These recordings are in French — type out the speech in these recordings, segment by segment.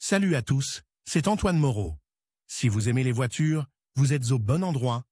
Salut à tous, c'est Antoine Moreau. Si vous aimez les voitures, vous êtes au bon endroit.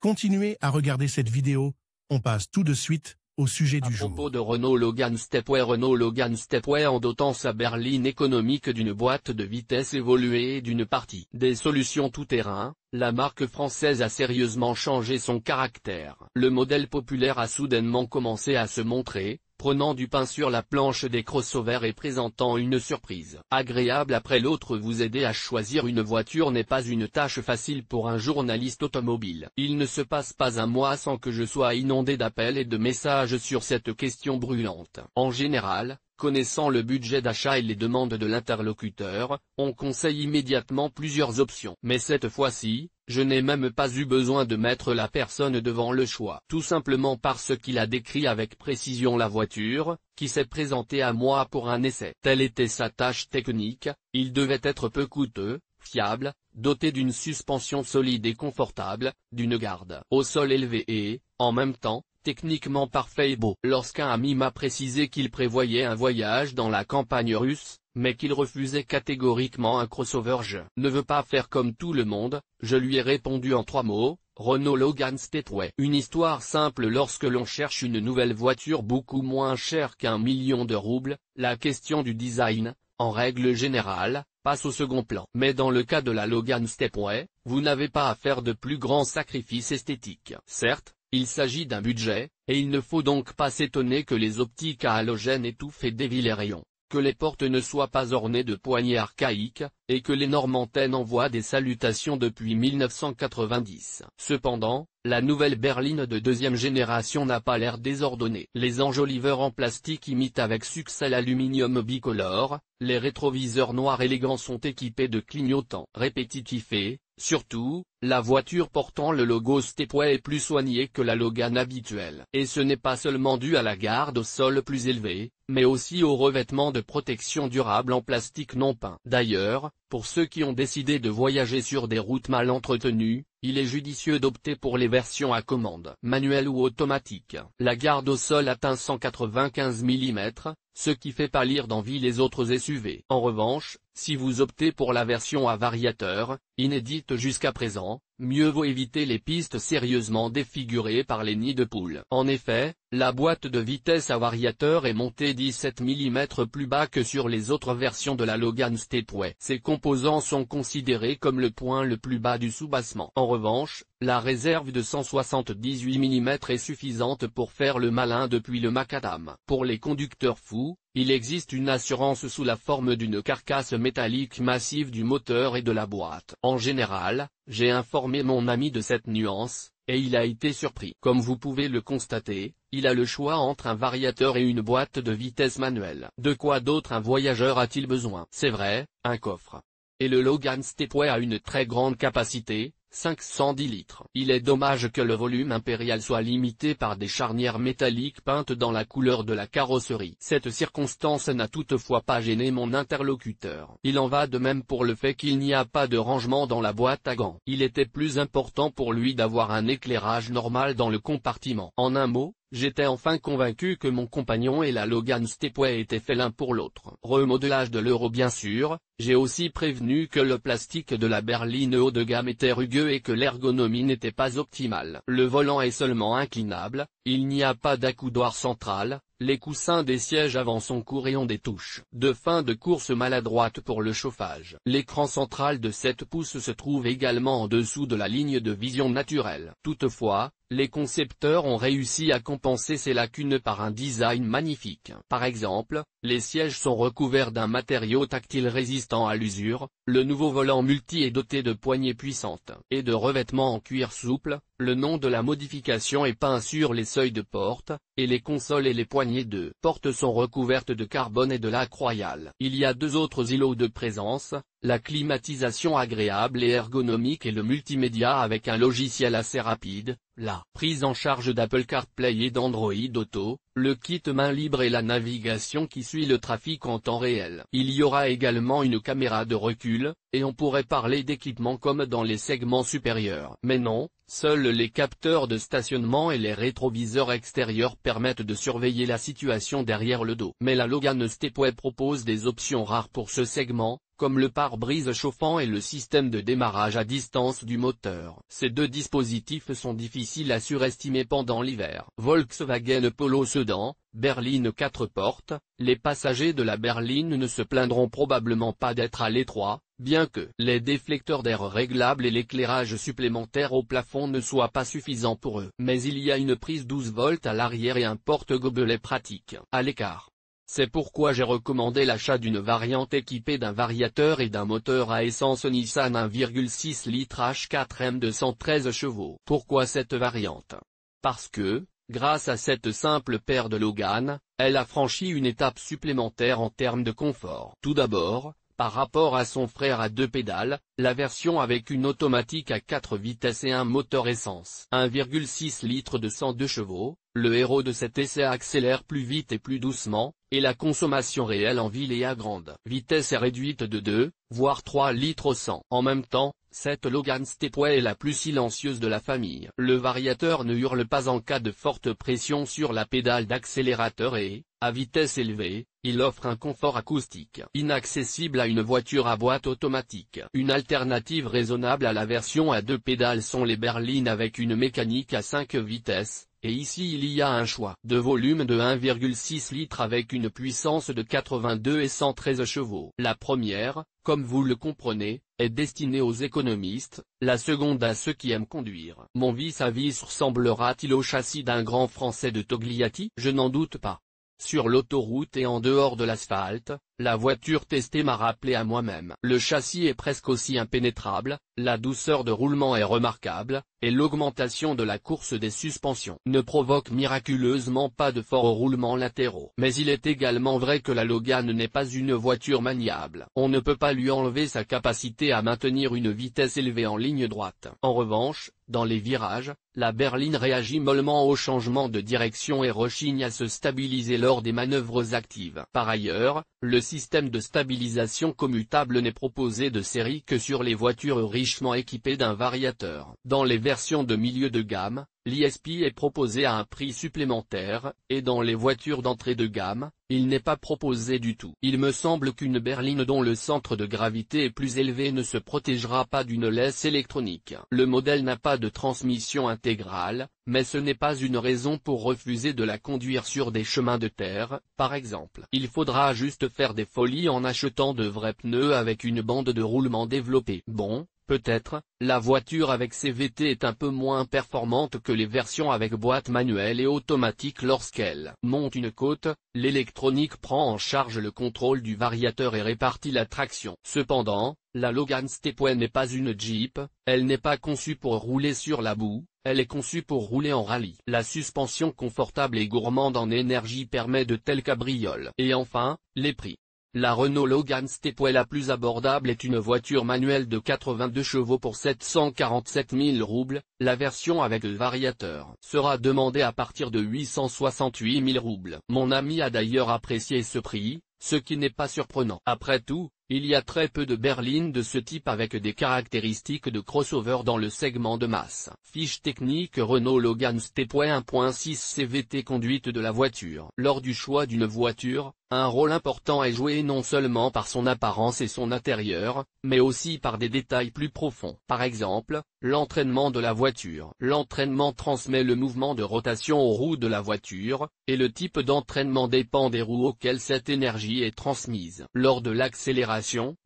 Continuez à regarder cette vidéo, on passe tout de suite au sujet du jour. À propos de Renault Logan Stepway en dotant sa berline économique d'une boîte de vitesse évoluée et d'une partie des solutions tout-terrain, la marque française a sérieusement changé son caractère. Le modèle populaire a soudainement commencé à se montrer, prenant du pain sur la planche des crossovers et présentant une surprise agréable après l'autre. Vous aider à choisir une voiture n'est pas une tâche facile pour un journaliste automobile. Il ne se passe pas un mois sans que je sois inondé d'appels et de messages sur cette question brûlante. En général, connaissant le budget d'achat et les demandes de l'interlocuteur, on conseille immédiatement plusieurs options. Mais cette fois-ci, je n'ai même pas eu besoin de mettre la personne devant le choix. Tout simplement parce qu'il a décrit avec précision la voiture, qui s'est présentée à moi pour un essai. Telle était sa tâche technique, il devait être peu coûteux, fiable, doté d'une suspension solide et confortable, d'une garde au sol élevée et, en même temps, techniquement parfait et beau. Lorsqu'un ami m'a précisé qu'il prévoyait un voyage dans la campagne russe, mais qu'il refusait catégoriquement un crossover, je ne veux pas faire comme tout le monde, je lui ai répondu en 3 mots, Renault Logan Stepway. Une histoire simple. Lorsque l'on cherche une nouvelle voiture beaucoup moins chère qu'1 million de roubles, la question du design, en règle générale, passe au second plan. Mais dans le cas de la Logan Stepway, vous n'avez pas à faire de plus grands sacrifices esthétiques. Certes, il s'agit d'un budget, et il ne faut donc pas s'étonner que les optiques à halogène étouffent et dévient les rayons, que les portes ne soient pas ornées de poignées archaïques, et que l'énorme antenne envoie des salutations depuis 1990. Cependant, la nouvelle berline de deuxième génération n'a pas l'air désordonnée. Les enjoliveurs en plastique imitent avec succès l'aluminium bicolore, les rétroviseurs noirs élégants sont équipés de clignotants répétitifs et, surtout, la voiture portant le logo Stepway est plus soignée que la Logan habituelle. Et ce n'est pas seulement dû à la garde au sol plus élevée, mais aussi au revêtement de protection durable en plastique non peint. D'ailleurs, pour ceux qui ont décidé de voyager sur des routes mal entretenues, il est judicieux d'opter pour les versions à commande, manuelle ou automatique. La garde au sol atteint 195 mm, ce qui fait pâlir d'envie les autres SUV. En revanche, si vous optez pour la version à variateur, inédite jusqu'à présent, mieux vaut éviter les pistes sérieusement défigurées par les nids de poules. En effet, la boîte de vitesse à variateur est montée 17 mm plus bas que sur les autres versions de la Logan Stepway. Ces composants sont considérés comme le point le plus bas du soubassement. En revanche, la réserve de 178 mm est suffisante pour faire le malin depuis le macadam. Pour les conducteurs fous, il existe une assurance sous la forme d'une carcasse métallique massive du moteur et de la boîte. En général, j'ai informé mon ami de cette nuance, et il a été surpris. Comme vous pouvez le constater, il a le choix entre un variateur et une boîte de vitesse manuelle. De quoi d'autre un voyageur a-t-il besoin? C'est vrai, un coffre. Et le Logan Stepway a une très grande capacité, 510 litres. Il est dommage que le volume impérial soit limité par des charnières métalliques peintes dans la couleur de la carrosserie. Cette circonstance n'a toutefois pas gêné mon interlocuteur. Il en va de même pour le fait qu'il n'y a pas de rangement dans la boîte à gants. Il était plus important pour lui d'avoir un éclairage normal dans le compartiment. En un mot, j'étais enfin convaincu que mon compagnon et la Logan Stepway étaient faits l'un pour l'autre. Remodelage de l'euro bien sûr, j'ai aussi prévenu que le plastique de la berline haut de gamme était rugueux et que l'ergonomie n'était pas optimale. Le volant est seulement inclinable, il n'y a pas d'accoudoir central, les coussins des sièges avant sont courts et ont des touches de fin de course maladroites pour le chauffage. L'écran central de 7 pouces se trouve également en dessous de la ligne de vision naturelle. Toutefois, les concepteurs ont réussi à compenser ces lacunes par un design magnifique. Par exemple, les sièges sont recouverts d'un matériau tactile résistant à l'usure, le nouveau volant multi est doté de poignées puissantes et de revêtements en cuir souple, le nom de la modification est peint sur les seuils de porte, et les consoles et les poignées de porte sont recouvertes de carbone et de laque royale. Il y a 2 autres îlots de présence, la climatisation agréable et ergonomique et le multimédia avec un logiciel assez rapide, la prise en charge d'Apple CarPlay et d'Android Auto, le kit main libre et la navigation qui suit le trafic en temps réel. Il y aura également une caméra de recul, et on pourrait parler d'équipement comme dans les segments supérieurs. Mais non, seuls les capteurs de stationnement et les rétroviseurs extérieurs permettent de surveiller la situation derrière le dos. Mais la Logan Stepway propose des options rares pour ce segment, comme le pare-brise chauffant et le système de démarrage à distance du moteur. Ces deux dispositifs sont difficiles à surestimer pendant l'hiver. Volkswagen Polo Sedan, berline 4 portes, les passagers de la berline ne se plaindront probablement pas d'être à l'étroit, bien que les déflecteurs d'air réglables et l'éclairage supplémentaire au plafond ne soient pas suffisants pour eux. Mais il y a une prise 12 volts à l'arrière et un porte-gobelet pratique à l'écart. C'est pourquoi j'ai recommandé l'achat d'une variante équipée d'un variateur et d'un moteur à essence Nissan 1,6 litres H4M 213 chevaux. Pourquoi cette variante? Parce que, grâce à cette simple paire de Logan, elle a franchi une étape supplémentaire en termes de confort. Tout d'abord, par rapport à son frère à 2 pédales, la version avec une automatique à 4 vitesses et un moteur essence 1,6 litres de 102 chevaux, le héros de cet essai accélère plus vite et plus doucement, et la consommation réelle en ville et à grande vitesse est réduite de 2, voire 3 litres au 100. En même temps, cette Logan Stepway est la plus silencieuse de la famille. Le variateur ne hurle pas en cas de forte pression sur la pédale d'accélérateur et, à vitesse élevée, il offre un confort acoustique inaccessible à une voiture à boîte automatique. Une alternative raisonnable à la version à 2 pédales sont les berlines avec une mécanique à 5 vitesses. Et ici il y a un choix de volume de 1,6 litres avec une puissance de 82 et 113 chevaux. La première, comme vous le comprenez, est destinée aux économistes, la seconde à ceux qui aiment conduire. Mon vis-à-vis ressemblera-t-il au châssis d'un grand français de Togliatti? Je n'en doute pas. Sur l'autoroute et en dehors de l'asphalte, la voiture testée m'a rappelé à moi-même. Le châssis est presque aussi impénétrable, la douceur de roulement est remarquable, et l'augmentation de la course des suspensions ne provoque miraculeusement pas de forts roulements latéraux. Mais il est également vrai que la Logan n'est pas une voiture maniable. On ne peut pas lui enlever sa capacité à maintenir une vitesse élevée en ligne droite. En revanche, dans les virages, la berline réagit mollement au changement de direction et rechigne à se stabiliser lors des manœuvres actives. Par ailleurs, le système de stabilisation commutable n'est proposé de série que sur les voitures richement équipées d'un variateur. Dans les versions de milieu de gamme, l'ESP est proposé à un prix supplémentaire, et dans les voitures d'entrée de gamme, il n'est pas proposé du tout. Il me semble qu'une berline dont le centre de gravité est plus élevé ne se protégera pas d'une laisse électronique. Le modèle n'a pas de transmission intégrale, mais ce n'est pas une raison pour refuser de la conduire sur des chemins de terre, par exemple. Il faudra juste faire des folies en achetant de vrais pneus avec une bande de roulement développée. Bon, peut-être, la voiture avec CVT est un peu moins performante que les versions avec boîte manuelle et automatique lorsqu'elle monte une côte, l'électronique prend en charge le contrôle du variateur et répartit la traction. Cependant, la Logan Stepway n'est pas une Jeep, elle n'est pas conçue pour rouler sur la boue, elle est conçue pour rouler en rallye. La suspension confortable et gourmande en énergie permet de telles cabrioles. Et enfin, les prix. La Renault Logan Stepway la plus abordable est une voiture manuelle de 82 chevaux pour 747 000 roubles, la version avec le variateur sera demandée à partir de 868 000 roubles. Mon ami a d'ailleurs apprécié ce prix, ce qui n'est pas surprenant. Après tout, il y a très peu de berlines de ce type avec des caractéristiques de crossover dans le segment de masse. Fiche technique Renault Logan Stepway 1.6 CVT. Conduite de la voiture. Lors du choix d'une voiture, un rôle important est joué non seulement par son apparence et son intérieur, mais aussi par des détails plus profonds. Par exemple, l'entraînement de la voiture. L'entraînement transmet le mouvement de rotation aux roues de la voiture, et le type d'entraînement dépend des roues auxquelles cette énergie est transmise. Lors de l'accélération,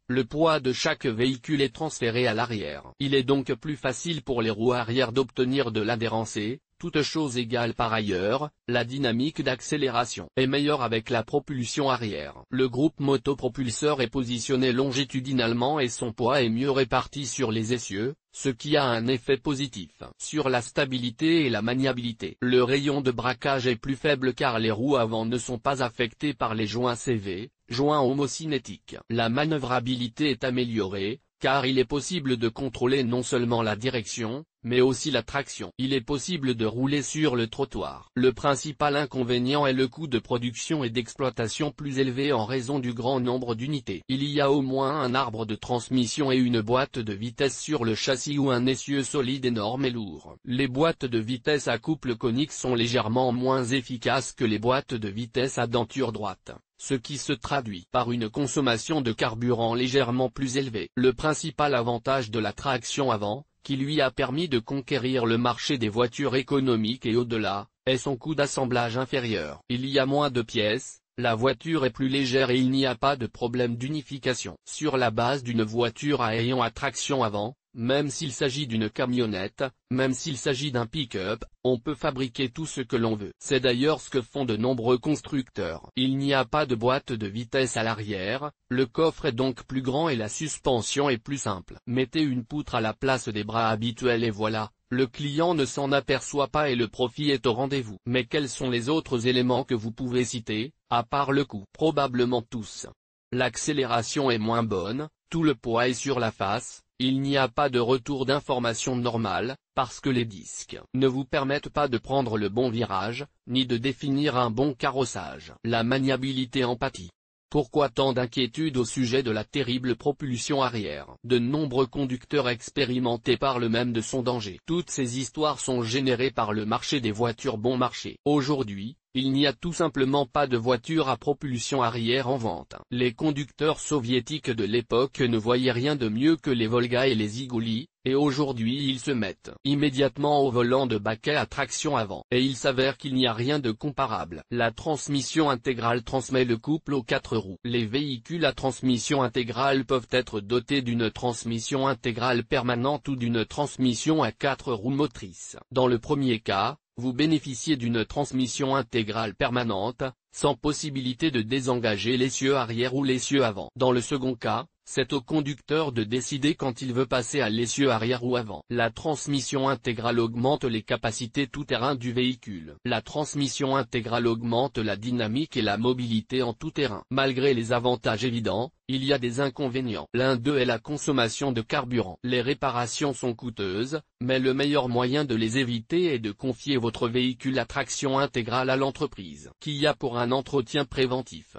le poids de chaque véhicule est transféré à l'arrière. Il est donc plus facile pour les roues arrière d'obtenir de l'adhérence et, toutes choses égales par ailleurs, la dynamique d'accélération est meilleure avec la propulsion arrière. Le groupe motopropulseur est positionné longitudinalement et son poids est mieux réparti sur les essieux, ce qui a un effet positif sur la stabilité et la maniabilité. Le rayon de braquage est plus faible car les roues avant ne sont pas affectées par les joints CV, joints homocinétiques. La manœuvrabilité est améliorée, car il est possible de contrôler non seulement la direction, mais aussi la traction. Il est possible de rouler sur le trottoir. Le principal inconvénient est le coût de production et d'exploitation plus élevé en raison du grand nombre d'unités. Il y a au moins un arbre de transmission et une boîte de vitesse sur le châssis ou un essieu solide énorme et lourd. Les boîtes de vitesse à couple conique sont légèrement moins efficaces que les boîtes de vitesse à denture droite. ce qui se traduit par une consommation de carburant légèrement plus élevée. Le principal avantage de la traction avant, qui lui a permis de conquérir le marché des voitures économiques et au-delà, est son coût d'assemblage inférieur. Il y a moins de pièces, la voiture est plus légère et il n'y a pas de problème d'unification. Sur la base d'une voiture ayant à traction avant, même s'il s'agit d'une camionnette, même s'il s'agit d'un pick-up, on peut fabriquer tout ce que l'on veut. C'est d'ailleurs ce que font de nombreux constructeurs. Il n'y a pas de boîte de vitesse à l'arrière, le coffre est donc plus grand et la suspension est plus simple. Mettez une poutre à la place des bras habituels et voilà, le client ne s'en aperçoit pas et le profit est au rendez-vous. Mais quels sont les autres éléments que vous pouvez citer, à part le coût? Probablement tous. L'accélération est moins bonne, tout le poids est sur la face. Il n'y a pas de retour d'information normal, parce que les disques ne vous permettent pas de prendre le bon virage, ni de définir un bon carrossage. La maniabilité en pâtit. Pourquoi tant d'inquiétude au sujet de la terrible propulsion arrière? De nombreux conducteurs expérimentés parlent même de son danger. Toutes ces histoires sont générées par le marché des voitures bon marché. Aujourd'hui, il n'y a tout simplement pas de voiture à propulsion arrière en vente. Les conducteurs soviétiques de l'époque ne voyaient rien de mieux que les Volga et les Ziguli, et aujourd'hui ils se mettent immédiatement au volant de baquet à traction avant. Et il s'avère qu'il n'y a rien de comparable. La transmission intégrale transmet le couple aux 4 roues. Les véhicules à transmission intégrale peuvent être dotés d'une transmission intégrale permanente ou d'une transmission à 4 roues motrices. Dans le premier cas, vous bénéficiez d'une transmission intégrale permanente, sans possibilité de désengager l'essieu arrière ou l'essieu avant. Dans le second cas, c'est au conducteur de décider quand il veut passer à l'essieu arrière ou avant. La transmission intégrale augmente les capacités tout-terrain du véhicule. La transmission intégrale augmente la dynamique et la mobilité en tout-terrain. Malgré les avantages évidents, il y a des inconvénients. L'un d'eux est la consommation de carburant. Les réparations sont coûteuses, mais le meilleur moyen de les éviter est de confier votre véhicule à traction intégrale à l'entreprise, qui a pour un entretien préventif.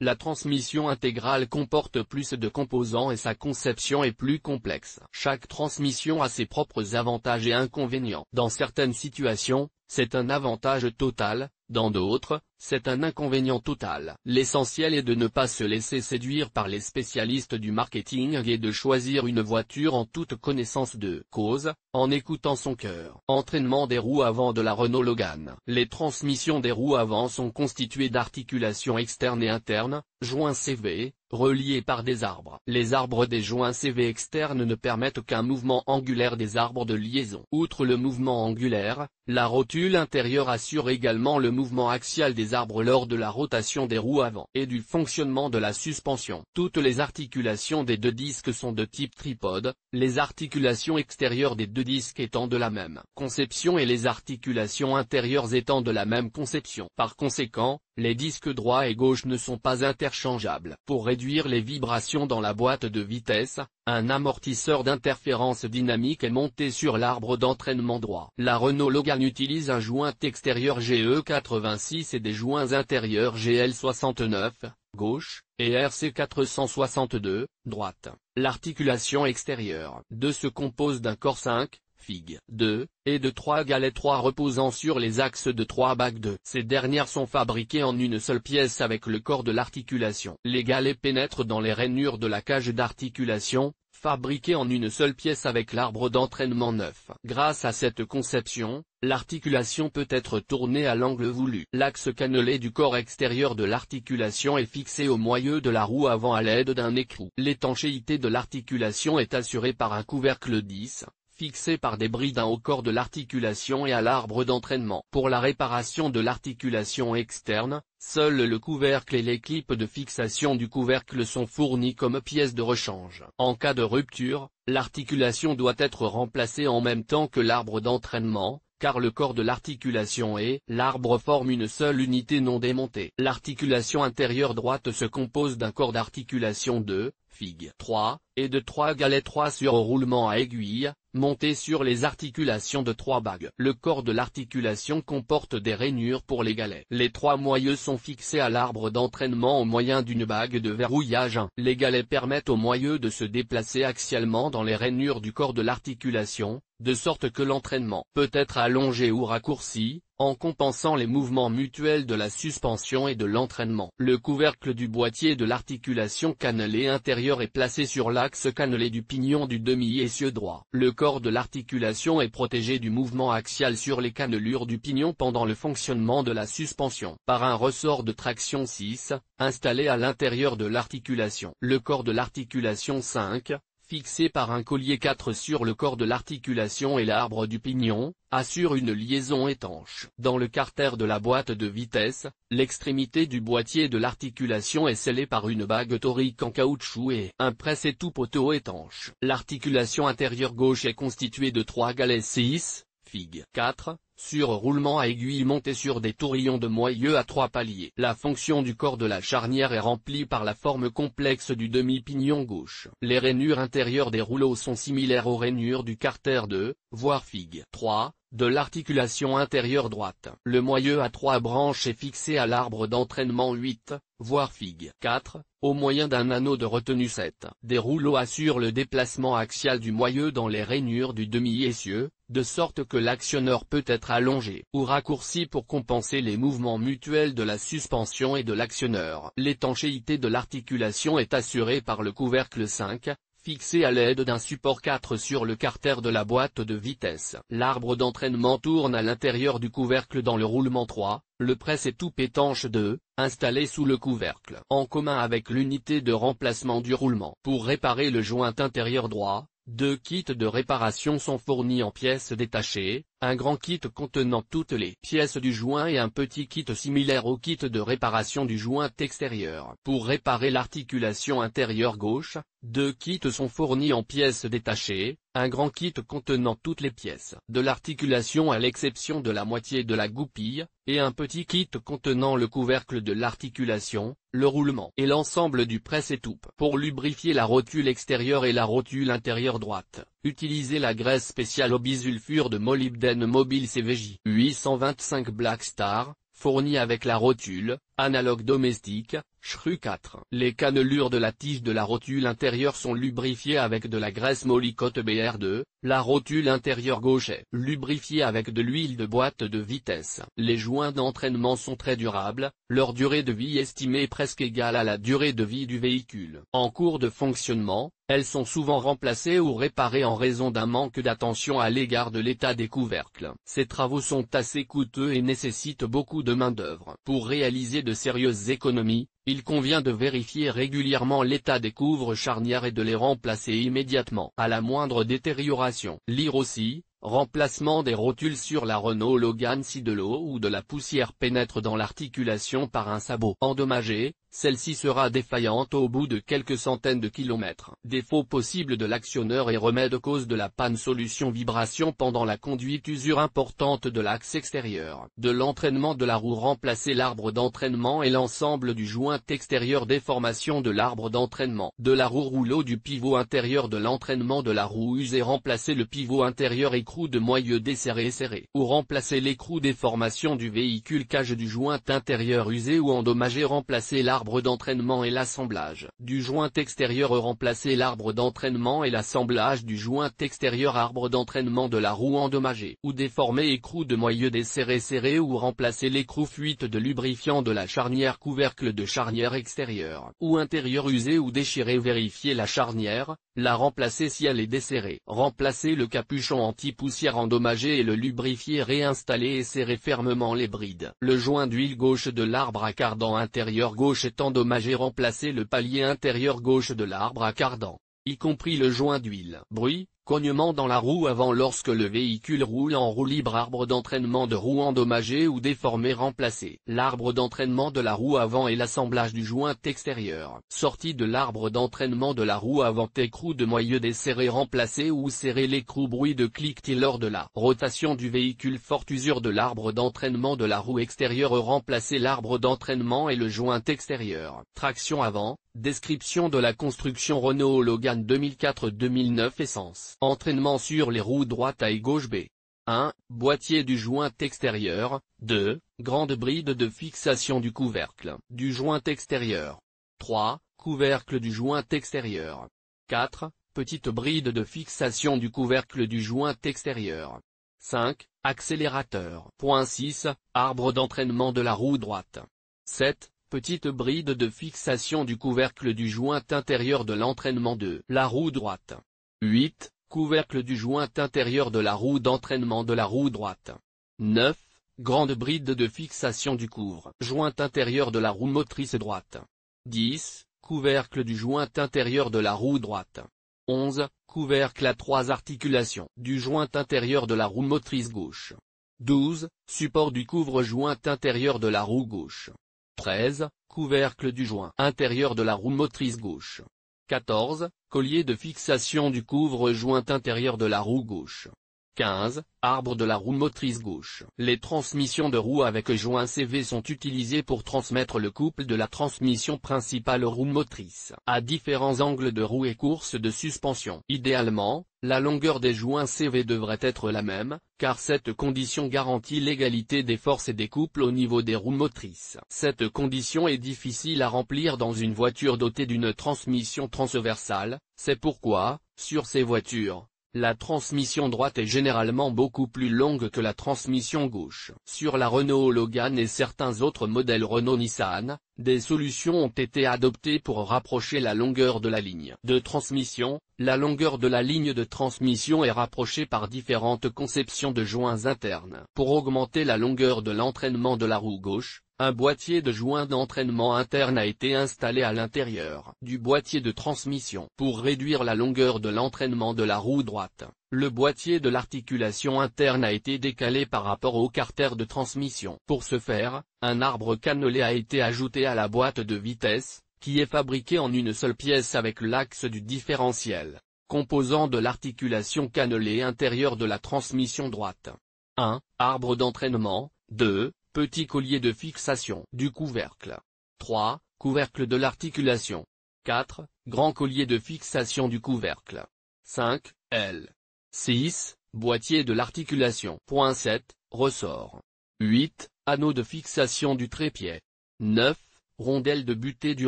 La transmission intégrale comporte plus de composants et sa conception est plus complexe. Chaque transmission a ses propres avantages et inconvénients. Dans certaines situations, c'est un avantage total, dans d'autres, c'est un inconvénient total. L'essentiel est de ne pas se laisser séduire par les spécialistes du marketing et de choisir une voiture en toute connaissance de cause, en écoutant son cœur. Entraînement des roues avant de la Renault Logan. Les transmissions des roues avant sont constituées d'articulations externes et internes, joints CV, reliés par des arbres. Les arbres des joints CV externes ne permettent qu'un mouvement angulaire des arbres de liaison. Outre le mouvement angulaire, la rotule intérieure assure également le mouvement axial des arbres lors de la rotation des roues avant et du fonctionnement de la suspension. Toutes les articulations des deux disques sont de type tripode, les articulations extérieures des deux disques étant de la même conception et les articulations intérieures étant de la même conception. Par conséquent, les disques droit et gauche ne sont pas interchangeables. Pour réduire les vibrations dans la boîte de vitesse, un amortisseur d'interférence dynamique est monté sur l'arbre d'entraînement droit. La Renault Logan utilise un joint extérieur GE86 et des joints intérieurs GL69, gauche, et RC462, droite. L'articulation extérieure se compose d'un corps 5, Fig 2, et de 3 galets 3 reposant sur les axes de 3 bagues 2. Ces dernières sont fabriquées en une seule pièce avec le corps de l'articulation. Les galets pénètrent dans les rainures de la cage d'articulation, fabriquée en une seule pièce avec l'arbre d'entraînement neuf. Grâce à cette conception, l'articulation peut être tournée à l'angle voulu. L'axe cannelé du corps extérieur de l'articulation est fixé au moyeu de la roue avant à l'aide d'un écrou. L'étanchéité de l'articulation est assurée par un couvercle 10. Fixé par des brides au corps de l'articulation et à l'arbre d'entraînement. Pour la réparation de l'articulation externe, seul le couvercle et les clips de fixation du couvercle sont fournis comme pièces de rechange. En cas de rupture, l'articulation doit être remplacée en même temps que l'arbre d'entraînement, car le corps de l'articulation et l'arbre forment une seule unité non démontée. L'articulation intérieure droite se compose d'un corps d'articulation 2, Fig 3, et de 3 galets 3 sur roulement à aiguille, montés sur les articulations de 3 bagues. Le corps de l'articulation comporte des rainures pour les galets. Les 3 moyeux sont fixés à l'arbre d'entraînement au moyen d'une bague de verrouillage. Les galets permettent aux moyeux de se déplacer axialement dans les rainures du corps de l'articulation, de sorte que l'entraînement peut être allongé ou raccourci, en compensant les mouvements mutuels de la suspension et de l'entraînement. Le couvercle du boîtier de l'articulation cannelée intérieure est placé sur l'axe cannelé du pignon du demi-essieu droit. Le corps de l'articulation est protégé du mouvement axial sur les cannelures du pignon pendant le fonctionnement de la suspension par un ressort de traction 6, installé à l'intérieur de l'articulation. Le corps de l'articulation 5, fixé par un collier 4 sur le corps de l'articulation et l'arbre du pignon, assure une liaison étanche. Dans le carter de la boîte de vitesse, l'extrémité du boîtier de l'articulation est scellée par une bague torique en caoutchouc et un presse-étoupe auto-étanche. L'articulation intérieure gauche est constituée de 3 galets 6, Fig. 4, sur roulement à aiguille montés sur des tourillons de moyeu à 3 paliers. La fonction du corps de la charnière est remplie par la forme complexe du demi-pignon gauche. Les rainures intérieures des rouleaux sont similaires aux rainures du carter 2, voire Fig. 3, de l'articulation intérieure droite. Le moyeu à 3 branches est fixé à l'arbre d'entraînement 8, voire Fig. 4, au moyen d'un anneau de retenue 7. Des rouleaux assurent le déplacement axial du moyeu dans les rainures du demi-essieu, de sorte que l'actionneur peut être allongé ou raccourci pour compenser les mouvements mutuels de la suspension et de l'actionneur. L'étanchéité de l'articulation est assurée par le couvercle 5, fixé à l'aide d'un support 4 sur le carter de la boîte de vitesse. L'arbre d'entraînement tourne à l'intérieur du couvercle dans le roulement 3, le presse-étoupe étanche 2, installé sous le couvercle. En commun avec l'unité de remplacement du roulement. Pour réparer le joint intérieur droit, 2 kits de réparation sont fournis en pièces détachées, un grand kit contenant toutes les pièces du joint et un petit kit similaire au kit de réparation du joint extérieur. Pour réparer l'articulation intérieure gauche, 2 kits sont fournis en pièces détachées, un grand kit contenant toutes les pièces de l'articulation à l'exception de la moitié de la goupille, et un petit kit contenant le couvercle de l'articulation, le roulement et l'ensemble du presse-étoupe. Pour lubrifier la rotule extérieure et la rotule intérieure droite, utilisez la graisse spéciale au bisulfure de molybdène mobile CVJ 825 Black Star, fournie avec la rotule, analogue domestique, Shrew 4. Les cannelures de la tige de la rotule intérieure sont lubrifiées avec de la graisse Molykote BR2, la rotule intérieure gauche est lubrifiée avec de l'huile de boîte de vitesse. Les joints d'entraînement sont très durables, leur durée de vie estimée est presque égale à la durée de vie du véhicule. En cours de fonctionnement, elles sont souvent remplacées ou réparées en raison d'un manque d'attention à l'égard de l'état des couvercles. Ces travaux sont assez coûteux et nécessitent beaucoup de main-d'œuvre. Pour réaliser de sérieuses économies, il convient de vérifier régulièrement l'état des couvres charnières et de les remplacer immédiatement à la moindre détérioration. Lire aussi, remplacement des rotules sur la Renault Logan si de l'eau ou de la poussière pénètre dans l'articulation par un sabot endommagé, celle-ci sera défaillante au bout de quelques centaines de kilomètres. Défaut possible de l'actionneur et remède cause de la panne solution vibration pendant la conduite usure importante de l'axe extérieur. De l'entraînement de la roue remplacer l'arbre d'entraînement et l'ensemble du joint extérieur déformation de l'arbre d'entraînement. De la roue rouleau du pivot intérieur de l'entraînement de la roue usée remplacer le pivot intérieur écrou de moyeu desserré et serré. Ou remplacer l'écrou déformation du véhicule cage du joint intérieur usé ou endommagé remplacer l'arbre d'entraînement et l'assemblage du joint extérieur remplacer l'arbre d'entraînement et l'assemblage du joint extérieur arbre d'entraînement de la roue endommagée ou déformé écrou de moyeu desserré serré ou remplacer l'écrou fuite de lubrifiant de la charnière couvercle de charnière extérieure ou intérieur usé ou déchiré vérifier la charnière, la remplacer si elle est desserrée. Remplacer le capuchon anti-poussière endommagé et le lubrifier réinstaller et serrer fermement les brides. Le joint d'huile gauche de l'arbre à cardan intérieur gauche est endommagé remplacer le palier intérieur gauche de l'arbre à cardan, y compris le joint d'huile. Bruit, cognement dans la roue avant lorsque le véhicule roule en roue libre arbre d'entraînement de roue endommagé ou déformé remplacé. L'arbre d'entraînement de la roue avant et l'assemblage du joint extérieur. Sortie de l'arbre d'entraînement de la roue avant écrou de moyeu desserré remplacé ou serré l'écrou bruit de cliquetis lors de la rotation du véhicule forte usure de l'arbre d'entraînement de la roue extérieure remplacer l'arbre d'entraînement et le joint extérieur. Traction avant, description de la construction Renault Logan 2004-2009 essence. Entraînement sur les roues droite A et gauche B. 1. Boîtier du joint extérieur. 2. Grande bride de fixation du couvercle du joint extérieur. 3. Couvercle du joint extérieur. 4. petite bride de fixation du couvercle du joint extérieur. 5. Accélérateur. Point 6. Arbre d'entraînement de la roue droite. 7. Petite bride de fixation du couvercle du joint intérieur de l'entraînement de la roue droite. 8. Couvercle du joint intérieur de la roue d'entraînement de la roue droite. 9. Grande bride de fixation du couvre-joint intérieur de la roue motrice droite. 10. Couvercle du joint intérieur de la roue droite. 11. Couvercle à 3 articulations du joint intérieur de la roue motrice gauche. 12. Support du couvre-joint intérieur de la roue gauche. 13. Couvercle du joint intérieur de la roue motrice gauche. 14. Collier de fixation du couvre-joint intérieur de la roue gauche. 15. Arbre de la roue motrice gauche. Les transmissions de roue avec joint CV sont utilisées pour transmettre le couple de la transmission principale roue motrice à différents angles de roue et courses de suspension. Idéalement, la longueur des joints CV devrait être la même, car cette condition garantit l'égalité des forces et des couples au niveau des roues motrices. Cette condition est difficile à remplir dans une voiture dotée d'une transmission transversale, c'est pourquoi, sur ces voitures, la transmission droite est généralement beaucoup plus longue que la transmission gauche. Sur la Renault Logan et certains autres modèles Renault-Nissan, des solutions ont été adoptées pour rapprocher la longueur de la ligne de transmission. La longueur de la ligne de transmission est rapprochée par différentes conceptions de joints internes. Pour augmenter la longueur de l'entraînement de la roue gauche, un boîtier de joint d'entraînement interne a été installé à l'intérieur du boîtier de transmission. Pour réduire la longueur de l'entraînement de la roue droite, le boîtier de l'articulation interne a été décalé par rapport au carter de transmission. Pour ce faire, un arbre cannelé a été ajouté à la boîte de vitesse, qui est fabriqué en une seule pièce avec l'axe du différentiel, composant de l'articulation cannelée intérieure de la transmission droite. 1. Arbre d'entraînement. 2. Petit collier de fixation du couvercle. 3. Couvercle de l'articulation. 4. Grand collier de fixation du couvercle. 5. L. 6. Boîtier de l'articulation. Point 7. Ressort. 8. Anneau de fixation du trépied. 9. Rondelle de butée du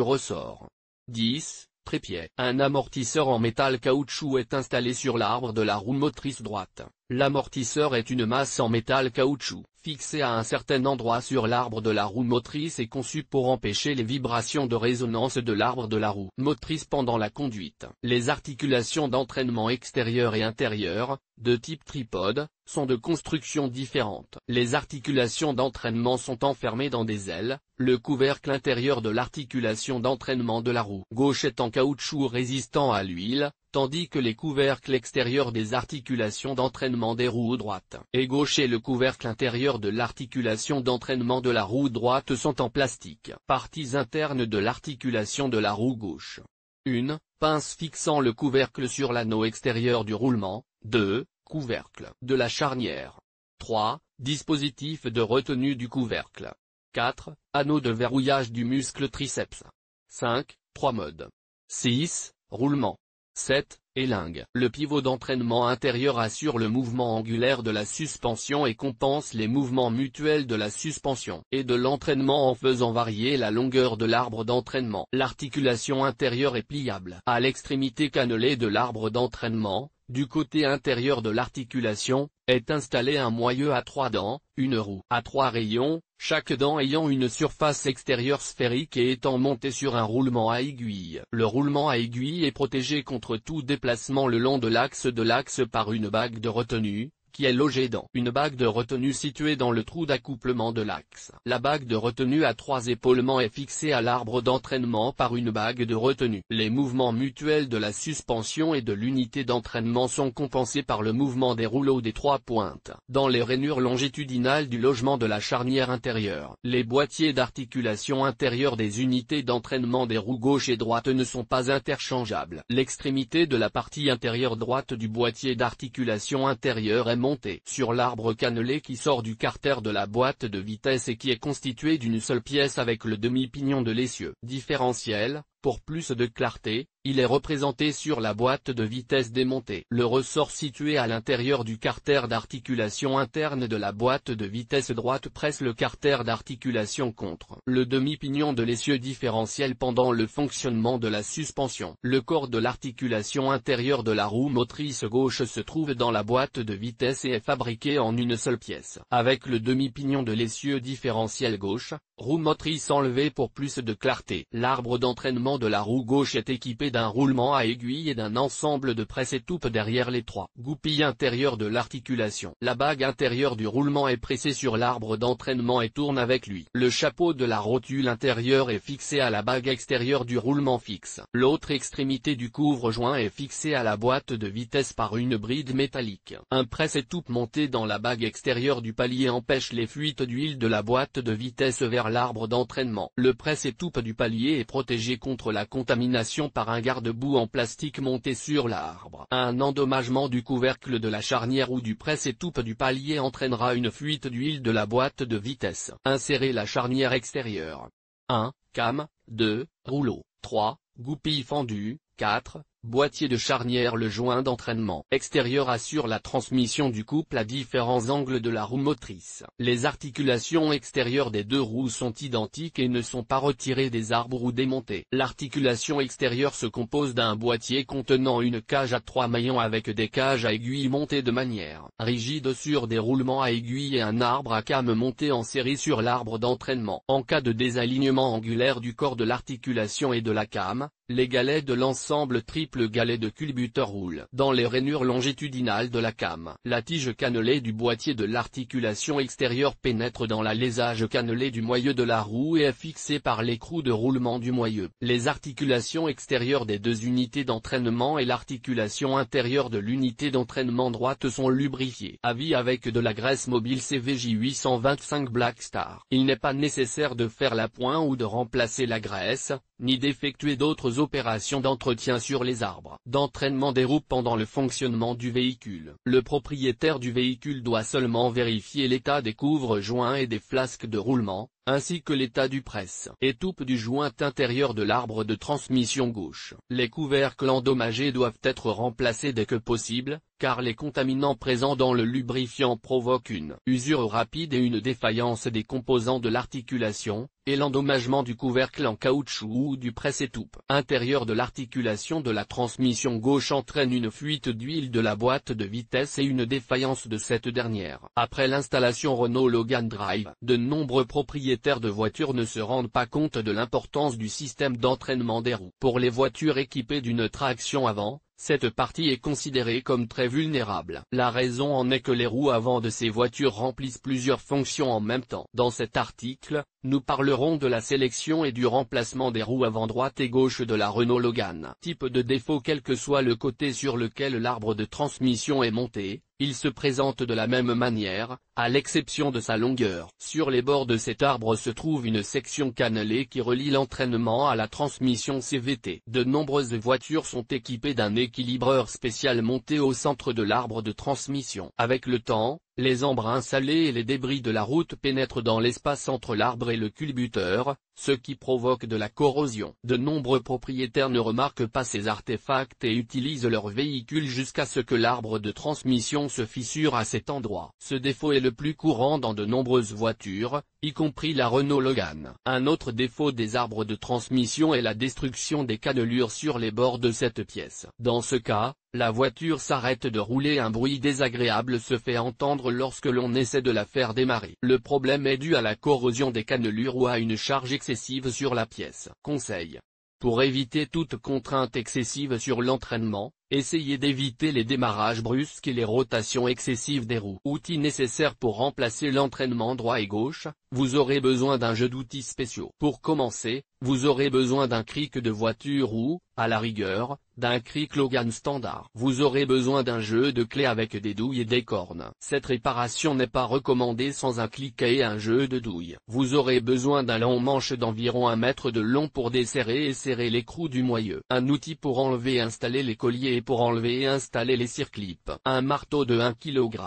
ressort. 10. Trépied. Un amortisseur en métal caoutchouc est installé sur l'arbre de la roue motrice droite. L'amortisseur est une masse en métal caoutchouc, fixée à un certain endroit sur l'arbre de la roue motrice et conçue pour empêcher les vibrations de résonance de l'arbre de la roue motrice pendant la conduite. Les articulations d'entraînement extérieures et intérieures, de type tripode, sont de construction différente. Les articulations d'entraînement sont enfermées dans des ailes, le couvercle intérieur de l'articulation d'entraînement de la roue gauche est en caoutchouc résistant à l'huile, tandis que les couvercles extérieurs des articulations d'entraînement des roues droite et gauche et le couvercle intérieur de l'articulation d'entraînement de la roue droite sont en plastique. Parties internes de l'articulation de la roue gauche. 1. Pince fixant le couvercle sur l'anneau extérieur du roulement. 2. Couvercle de la charnière. 3. Dispositif de retenue du couvercle. 4. Anneau de verrouillage du muscle triceps. 5. 3 modes. 6. Roulement. 7. Élingue. Le pivot d'entraînement intérieur assure le mouvement angulaire de la suspension et compense les mouvements mutuels de la suspension et de l'entraînement en faisant varier la longueur de l'arbre d'entraînement. L'articulation intérieure est pliable. À l'extrémité cannelée de l'arbre d'entraînement, du côté intérieur de l'articulation, est installé un moyeu à 3 dents, une roue à 3 rayons, chaque dent ayant une surface extérieure sphérique et étant montée sur un roulement à aiguille. Le roulement à aiguille est protégé contre tout déplacement le long de l'axe par une bague de retenue, qui est logée dans une bague de retenue située dans le trou d'accouplement de l'axe. La bague de retenue à 3 épaulements est fixée à l'arbre d'entraînement par une bague de retenue. Les mouvements mutuels de la suspension et de l'unité d'entraînement sont compensés par le mouvement des rouleaux des 3 pointes dans les rainures longitudinales du logement de la charnière intérieure. Les boîtiers d'articulation intérieure des unités d'entraînement des roues gauche et droite ne sont pas interchangeables. L'extrémité de la partie intérieure droite du boîtier d'articulation intérieure est montée sur l'arbre cannelé qui sort du carter de la boîte de vitesse et qui est constitué d'une seule pièce avec le demi-pignon de l'essieu différentiel. Pour plus de clarté, Il est représenté sur la boîte de vitesse démontée. Le ressort situé à l'intérieur du carter d'articulation interne de la boîte de vitesse droite presse le carter d'articulation contre le demi-pignon de l'essieu différentiel pendant le fonctionnement de la suspension. Le corps de l'articulation intérieure de la roue motrice gauche se trouve dans la boîte de vitesse et est fabriqué en une seule pièce. Avec le demi-pignon de l'essieu différentiel gauche, roue motrice enlevée pour plus de clarté. L'arbre d'entraînement de la roue gauche est équipé d'un roulement à aiguille et d'un ensemble de presse-étoupe derrière les trois goupilles intérieures de l'articulation. La bague intérieure du roulement est pressée sur l'arbre d'entraînement et tourne avec lui. Le chapeau de la rotule intérieure est fixé à la bague extérieure du roulement fixe. L'autre extrémité du couvre-joint est fixée à la boîte de vitesse par une bride métallique. Un presse-étoupe monté dans la bague extérieure du palier empêche les fuites d'huile de la boîte de vitesse vers l'arbre d'entraînement. Le presse-étoupe du palier est protégé contre la contamination par un garde-boue en plastique monté sur l'arbre. Un endommagement du couvercle de la charnière ou du presse-étoupe du palier entraînera une fuite d'huile de la boîte de vitesse. Insérez la charnière extérieure. 1. Cam. 2. Rouleau. 3. Goupille fendue. 4. Boîtier de charnière. Le joint d'entraînement extérieur assure la transmission du couple à différents angles de la roue motrice. Les articulations extérieures des deux roues sont identiques et ne sont pas retirées des arbres ou démontées. L'articulation extérieure se compose d'un boîtier contenant une cage à 3 maillons avec des cages à aiguilles montées de manière rigide sur des roulements à aiguilles et un arbre à cam monté en série sur l'arbre d'entraînement. En cas de désalignement angulaire du corps de l'articulation et de la cam, les galets de l'ensemble triple galet de culbuteur roulent dans les rainures longitudinales de la cam. La tige cannelée du boîtier de l'articulation extérieure pénètre dans l'alésage cannelé du moyeu de la roue et est fixée par l'écrou de roulement du moyeu. Les articulations extérieures des deux unités d'entraînement et l'articulation intérieure de l'unité d'entraînement droite sont lubrifiées à vie avec de la graisse mobile CVJ 825 Black Star. Il n'est pas nécessaire de faire l'appoint ou de remplacer la graisse, ni d'effectuer d'autres opérations d'entretien sur les arbres d'entraînement des roues pendant le fonctionnement du véhicule. Le propriétaire du véhicule doit seulement vérifier l'état des couvre-joints et des flasques de roulement, ainsi que l'état du presse-étoupe du joint intérieur de l'arbre de transmission gauche. Les couvercles endommagés doivent être remplacés dès que possible, car les contaminants présents dans le lubrifiant provoquent une usure rapide et une défaillance des composants de l'articulation, et l'endommagement du couvercle en caoutchouc ou du presse-étoupe intérieur de l'articulation de la transmission gauche entraîne une fuite d'huile de la boîte de vitesse et une défaillance de cette dernière. Après l'installation Renault Logan Drive, de nombreux propriétaires de voitures ne se rendent pas compte de l'importance du système d'entraînement des roues. Pour les voitures équipées d'une traction avant, cette partie est considérée comme très vulnérable. La raison en est que les roues avant de ces voitures remplissent plusieurs fonctions en même temps. Dans cet article, nous parlerons de la sélection et du remplacement des roues avant droite et gauche de la Renault Logan. Type de défaut: quel que soit le côté sur lequel l'arbre de transmission est monté, il se présente de la même manière, à l'exception de sa longueur. Sur les bords de cet arbre se trouve une section cannelée qui relie l'entraînement à la transmission CVT. De nombreuses voitures sont équipées d'un équilibreur spécial monté au centre de l'arbre de transmission. Avec le temps, les embruns salés et les débris de la route pénètrent dans l'espace entre l'arbre et le culbuteur, ce qui provoque de la corrosion. De nombreux propriétaires ne remarquent pas ces artefacts et utilisent leur véhicule jusqu'à ce que l'arbre de transmission se fissure à cet endroit. Ce défaut est le plus courant dans de nombreuses voitures, y compris la Renault Logan. Un autre défaut des arbres de transmission est la destruction des cannelures sur les bords de cette pièce. Dans ce cas, la voiture s'arrête de rouler, un bruit désagréable se fait entendre lorsque l'on essaie de la faire démarrer. Le problème est dû à la corrosion des cannelures ou à une charge excessive sur la pièce. Conseil: pour éviter toute contrainte excessive sur l'entraînement, essayez d'éviter les démarrages brusques et les rotations excessives des roues. Outils nécessaires pour remplacer l'entraînement droit et gauche: vous aurez besoin d'un jeu d'outils spéciaux. Pour commencer, vous aurez besoin d'un cric de voiture ou, à la rigueur, d'un cric Logan standard. Vous aurez besoin d'un jeu de clés avec des douilles et des cornes. Cette réparation n'est pas recommandée sans un cliquet et un jeu de douilles. Vous aurez besoin d'un long manche d'environ 1 mètre de long pour desserrer et serrer l'écrou du moyeu. Un outil pour enlever et installer les colliers et pour enlever et installer les circlips. Un marteau de 1 kg.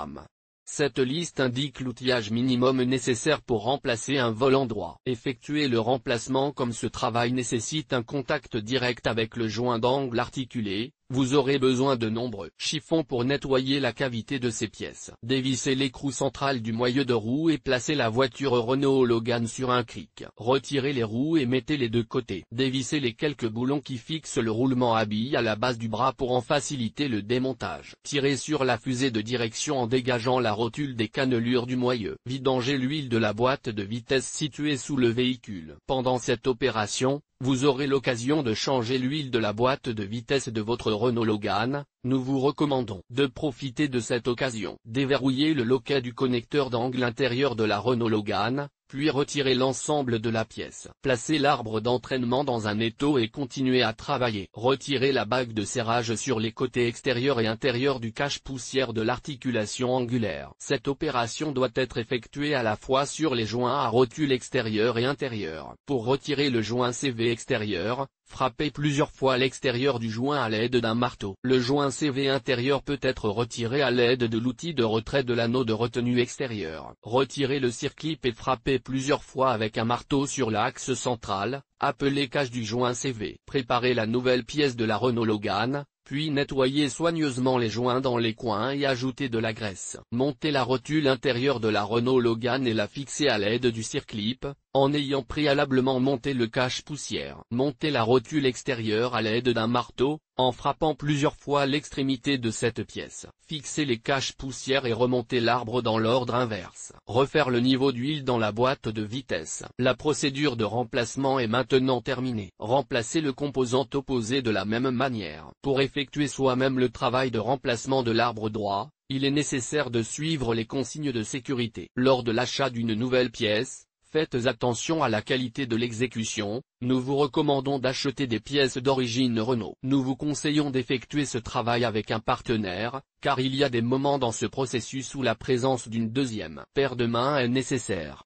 Cette liste indique l'outillage minimum nécessaire pour remplacer un vol endroit. Effectuer le remplacement comme ce travail nécessite un contact direct avec le joint d'angle articulé. Vous aurez besoin de nombreux chiffons pour nettoyer la cavité de ces pièces. Dévissez l'écrou central du moyeu de roue et placez la voiture Renault Logan sur un cric. Retirez les roues et mettez les deux côtés. Dévissez les quelques boulons qui fixent le roulement à billes à la base du bras pour en faciliter le démontage. Tirez sur la fusée de direction en dégageant la rotule des cannelures du moyeu. Vidangez l'huile de la boîte de vitesse située sous le véhicule. Pendant cette opération, vous aurez l'occasion de changer l'huile de la boîte de vitesse de votre Renault Logan. Nous vous recommandons de profiter de cette occasion. Déverrouillez le loquet du connecteur d'angle intérieur de la Renault Logan, puis retirez l'ensemble de la pièce. Placez l'arbre d'entraînement dans un étau et continuez à travailler. Retirez la bague de serrage sur les côtés extérieurs et intérieurs du cache-poussière de l'articulation angulaire. Cette opération doit être effectuée à la fois sur les joints à rotule extérieur et intérieur. Pour retirer le joint CV extérieur, frappez plusieurs fois l'extérieur du joint à l'aide d'un marteau. Le joint CV intérieur peut être retiré à l'aide de l'outil de retrait de l'anneau de retenue extérieur. Retirez le circlip et frappez plusieurs fois avec un marteau sur l'axe central, appelé cache du joint CV. Préparez la nouvelle pièce de la Renault Logan, puis nettoyez soigneusement les joints dans les coins et ajoutez de la graisse. Montez la rotule intérieure de la Renault Logan et la fixez à l'aide du circlip, en ayant préalablement monté le cache-poussière. Montez la rotule extérieure à l'aide d'un marteau, en frappant plusieurs fois l'extrémité de cette pièce. Fixez les cache-poussières et remontez l'arbre dans l'ordre inverse. Refaire le niveau d'huile dans la boîte de vitesse. La procédure de remplacement est maintenant terminée. Remplacez le composant opposé de la même manière. Pour effectuer soi-même le travail de remplacement de l'arbre droit, il est nécessaire de suivre les consignes de sécurité. Lors de l'achat d'une nouvelle pièce, faites attention à la qualité de l'exécution. Nous vous recommandons d'acheter des pièces d'origine Renault. Nous vous conseillons d'effectuer ce travail avec un partenaire, car il y a des moments dans ce processus où la présence d'une deuxième paire de mains est nécessaire.